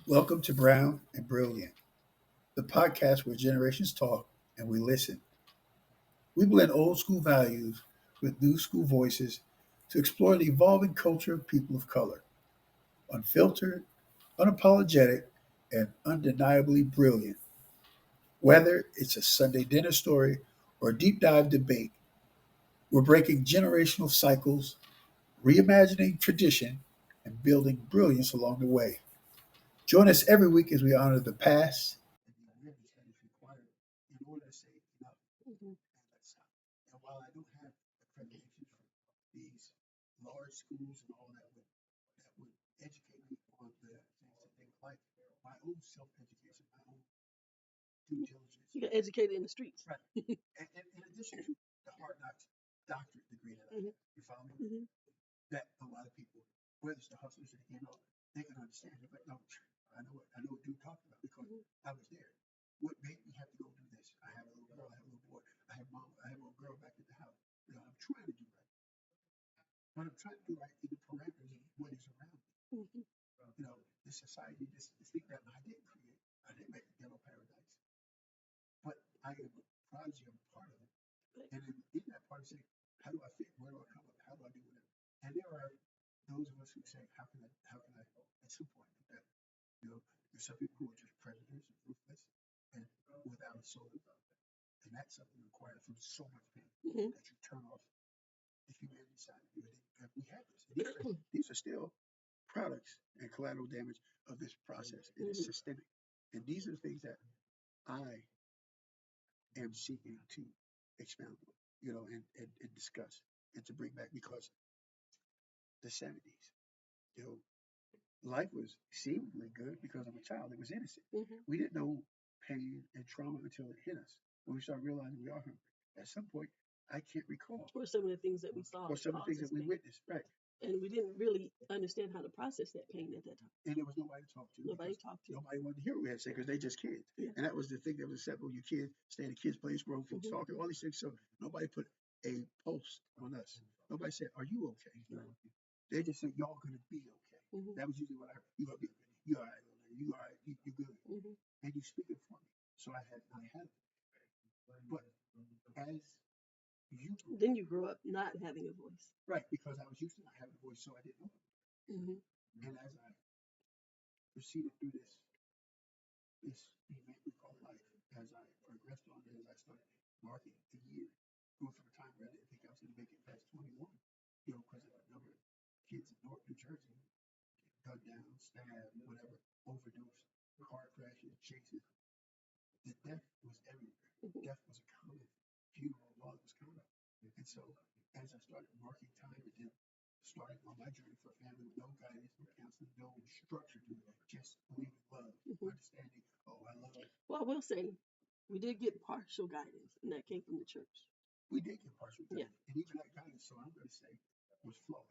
Welcome to Brown and Brilliant, the podcast where generations talk and we listen. We blend old school values with new school voices to explore the evolving culture of people of color. Unfiltered, unapologetic, and undeniably brilliant. Whether it's a Sunday dinner story or a deep dive debate, we're breaking generational cycles, reimagining tradition, and building brilliance along the way. Join us every week as we honor the past and the awareness that is required in order to say enough Mhm. and let's stop. And while I don't have accreditations from these large schools and all that would educate me on the things that they would like, my own self-education, my own due diligence, You got educated in the streets. right? And in addition to the hard knocks doctorate degree that I Mhm. have, you follow me? Mhm. That a lot of people, whether it's the hustlers or they can understand. They're like, no, I know what you're talking about because Mhm. I was there. What made me have to go do this? I have a little girl, I have a little boy, I have a little girl back at the house. I'm trying to do right. But I'm trying to do right in the parameters of what is around me. Mhm. The society, this thing that I didn't create. I didn't make the ghetto paradise. But I am a prodigy, I'm a part of it. Right. And in that part, say, how do I fit? Where do I come up? How do I do whatever? And there are those of us who say, how can I, at some point, do that? There's some people who are just predators and ruthless and without a soul. And that's something required from so much pain Mhm. that you turn off the humanity side of you. And we have this. These are still products and collateral damage of this process. It is Mhm. systemic. And these are the things that I am seeking to expound on, and discuss and to bring back because the 70s, you know, life was seemingly good because I'm a child. It was innocent. Mhm. We didn't know pain and trauma until it hit us. When we started realizing we are hungry. At some point, I can't recall. Or some of the things that we saw Or some of the things causes that we pain. witnessed, right? And we didn't really understand how to process that pain at that time. And there was nobody to talk to Nobody because talked to. nobody wanted to hear what we had to say because they just kids. Yeah. And that was the thing that was acceptable. You kids stay in a kid's place, grown folks Mhm. talking, all these things. So nobody put a pulse on us. Nobody said, "Are you okay?" They just said, "Y'all gonna be okay." Mhm. That was usually what I heard. You gonna be okay. You all right? You all right? You good? Mhm. And you speaking for me. So I had it. But as you grew Then you grow up not having a voice. right, because I was used to not having a voice, so I didn't know. Mhm. And as I proceeded through this event we call life, as I progressed on it, as I started marking the year, going from a time where I didn't think I was going to make it past 21, because of the number of kids in North New Jersey, gunned down, stabbed, whatever, overdose, car crashes, chases. The death was everywhere. Mhm. Death was a common funeral while it was common. And so as I started marking time and then starting on my journey for a family with no guidance, no counseling, no structure to it, just believe in love, Mhm. understanding, oh, I love it. Well, I will say we did get partial guidance, and that came from the church. We did get partial Yeah. guidance. And even that guidance, so I'm going to say, was flawed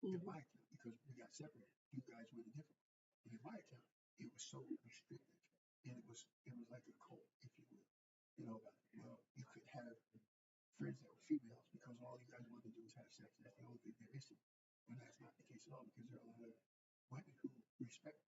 in Mhm. my account because we got separated. You guys went a different way. And in my account, it was so restrictive. And it was like a cult, if you will. You could have friends that were females because all you guys wanted to do was have sex. That's the only thing they're missing. When that's not the case at all, because there are a lot of women who respect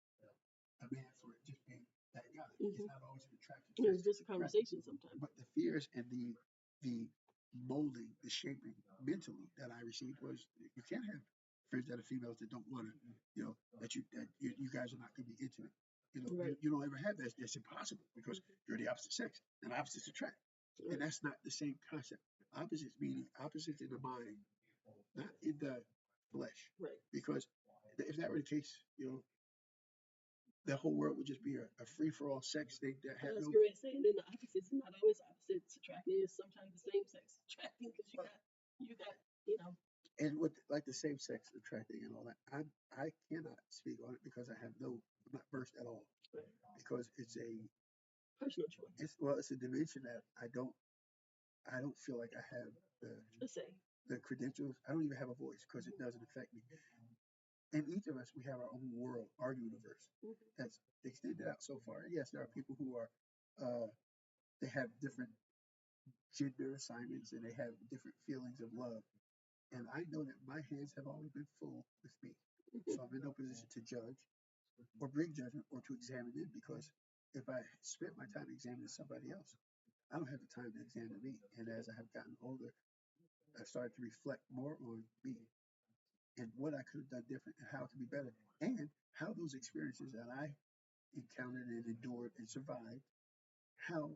a man for just being that guy. It's Mhm. not always an attractive It was sex. just a Right. conversation sometimes. But the fears and the molding, the shaping mentally that I received was you can't have friends that are females that don't want to, that you guys are not going to be intimate. Right. You don't ever have that. It's impossible because you're the opposite sex and opposites attract. Right. And that's not the same concept. Opposites meaning opposites in the mind, not in the flesh. Right. Because if that were the case, the whole world would just be a free for all sex thing that had That's no. great saying. And the opposites are not always opposites attracting. It's sometimes the same sex attracting because you got And with like the same sex attracting and all that, I cannot speak on it because I'm not versed at all right, because personal choice. it's a dimension that I don't feel like I have Let's say. the credentials. I don't even have a voice because it doesn't affect me. And each of us, we have our own world, our universe Mhm. that's extended out so far. Yes, there are people who are they have different gender assignments and they have different feelings of love. And I know that my hands have always been full with me. Mhm. So I'm in no position to judge. or bring judgment or to examine it, because if I spent my time examining somebody else, I don't have the time to examine me. And as I have gotten older, I started to reflect more on me and what I could have done different and how it could be better, and how those experiences that I encountered and endured and survived, how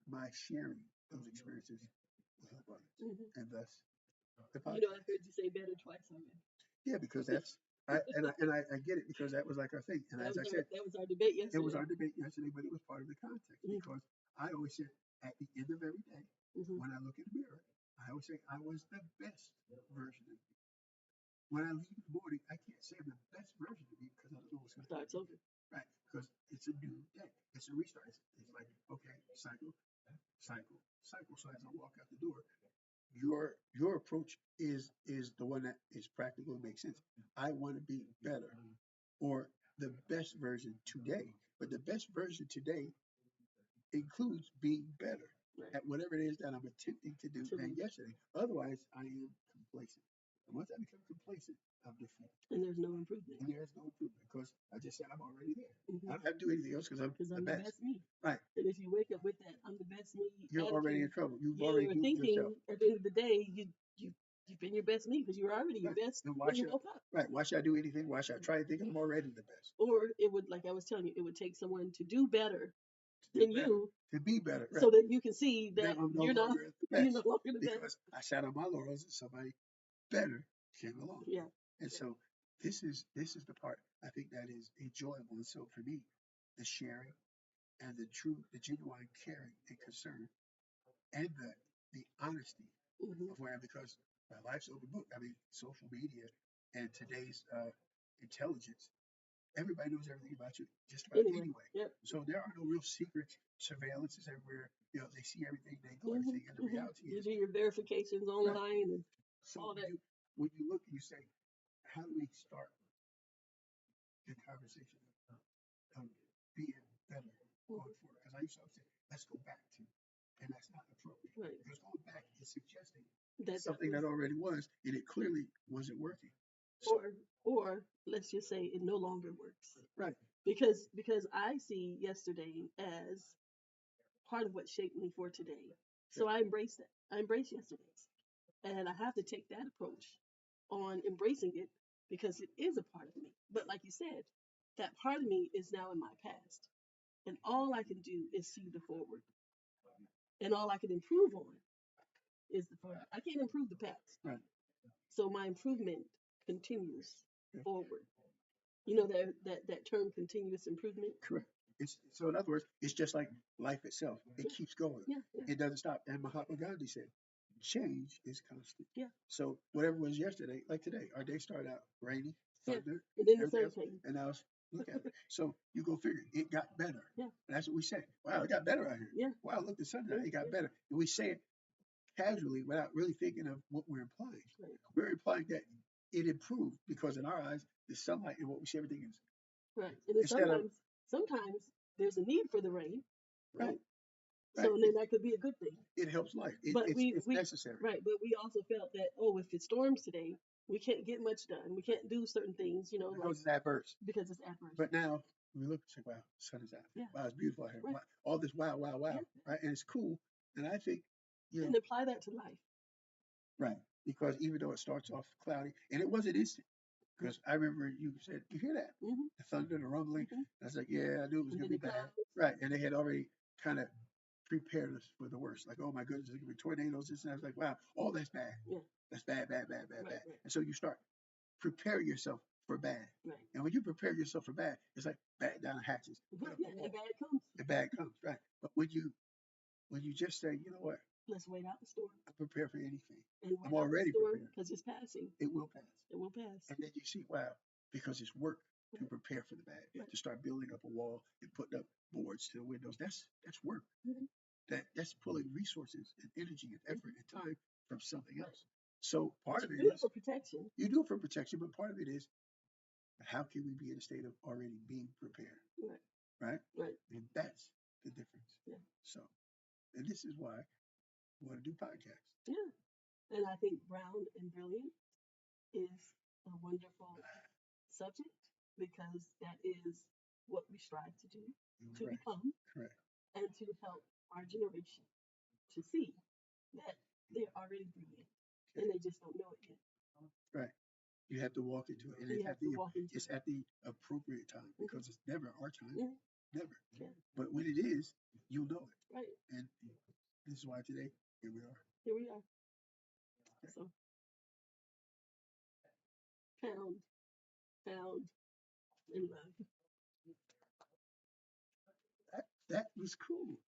my sharing those experiences will help others. Hmm. And thus the You know, podcast. I've heard you say better twice already. Yeah, because that's I get it, because that was like our thing. And as I said, That was our debate it was yesterday. our debate yesterday, but it was part of the context, Hmm. because I always said at the end of every day, Hmm. when I look in the mirror, I always say I was the best version of me. When I leave in the morning, I can't say I'm the best version of me because I don't know what's going to Starts happen. over. Right? Because it's a new day. It's a restart. It's like, okay, cycle, cycle, cycle. So as I walk out the door, your approach is the one that is practical and makes sense. I want to be better, or the best version today. But the best version today includes being better Right. at whatever it is that I'm attempting to do than yesterday. Otherwise, I am complacent. And once I become complacent, I'm defeated. And there's no improvement. And there is no improvement, because I just said I'm already there. Hmm. I don't have to do anything else because I'm the the best. best me. Right. And if you wake up with that, I'm the best me You're already in attitude, trouble. You've already you're duped yourself. thinking at the end of the day, you've been your best me because you were already your Right. best And why when you should woke up. right? Why should I do anything? Why should I try anything? I'm already the best. Or it would, like I was telling you, it would take someone to do better To do than better. you, To be better. Right. so that you can see Now that I'm no you're not longer the you're no best longer the best. because I sat on my laurels and somebody better came along. Yeah. And so this is the part I think that is enjoyable. And so for me, the sharing and the genuine caring and concern, and the honesty Hmm. of where, because my life's open book. I mean, social media and today's intelligence, everybody knows everything about you just about Anyway. anyway. Yep. So there are no real secrets. Surveillance is everywhere. They see everything, they know Hmm. everything, and the reality You is, do your verifications right. online and So all that. when you look and you say, how do we start the conversation of being better going forward? Because I used to always say, let's go back to, and that's not appropriate. Right. Because going back is suggesting That something that already was, and it clearly wasn't working. So, or let's just say it no longer works. right. Because I see yesterday as part of what shaped me for today. So I embraced it. I embraced yesterday's. And I have to take that approach on embracing it because it is a part of me. But like you said, that part of me is now in my past. And all I can do is see the forward. And all I can improve on is the forward. I can't improve the past. Right. So my improvement continues Yeah. forward. You know that term continuous improvement? Correct. So in other words, it's just like life itself. It keeps going. Yeah, yeah, It doesn't stop. And Mahatma Gandhi said, change is constant. yeah, So whatever was yesterday, like today, our day started out rainy, yeah. thunder, And then the everything sun else, came. and now look at it. So you go figure, it got better. Yeah, And that's what we say. Wow, it got better out here. yeah, Wow, look, the sun out. yeah, It got yeah. better. And we say it casually without really thinking of what we're implying. Right, We're implying that it improved because in our eyes, the sunlight and what we see, everything is right. And then instead of sometimes there's a need for the rain, right, right? right. So then that could be a good thing. It helps life. But It's necessary. right, but we also felt that, oh, if it storms today, we can't get much done. We can't do certain things, like Because it's adverse. because it's adverse. But now we look and say, wow, the sun is out. Yeah. Wow, it's beautiful out here. Right. Wow, all this wow, wow, wow. Yeah. Right. And it's cool. And I think, And apply that to life. right. Because even though it starts off cloudy, and it wasn't instant. Because I remember you said, you hear that? Mm-hmm. The thunder, the rumbling. Mm-hmm. I was like, yeah, I knew it was And going then to be the bad. clouds. Right. And they had already kind of prepared us for the worst. Like, oh my goodness, there's going to be tornadoes. This and I was like, wow, all that's bad. Yeah. That's bad, bad, bad, bad, Right, bad. right. And so you start preparing yourself for bad. Right. And when you prepare yourself for bad, it's like batten down the hatches. Put up Yeah, the wall. and bad comes. The bad comes, right? But when you just say, you know what, Let's wait out the storm. I'm prepared for anything. And I'm already prepared. because it's passing. It will pass. It will pass. And then you see, wow, because it's work to prepare for the bad, Right. to start building up a wall and putting up boards to the windows. That's work. Mm-hmm. That's pulling resources and energy and effort and time from something else. So part of it do it is for protection. you do it for protection, but part of it is how can we be in a state of already being prepared? Right. Right? Right. And that's the difference. Yeah. So, and this is why we want to do podcasts. Yeah. And I think Brown and Brilliant is a wonderful subject. because that is what we strive to do, to Right. become, Correct. and to help our generation to see that they're already brilliant and they just don't know it yet. Right. You have to walk into it, and You have to walk into it's it. at the appropriate time because it's never our time, Mhm. never. Yeah. But when it is, you'll know it, Right. and this is why today here we are. Here we are. So found in love. That was cool.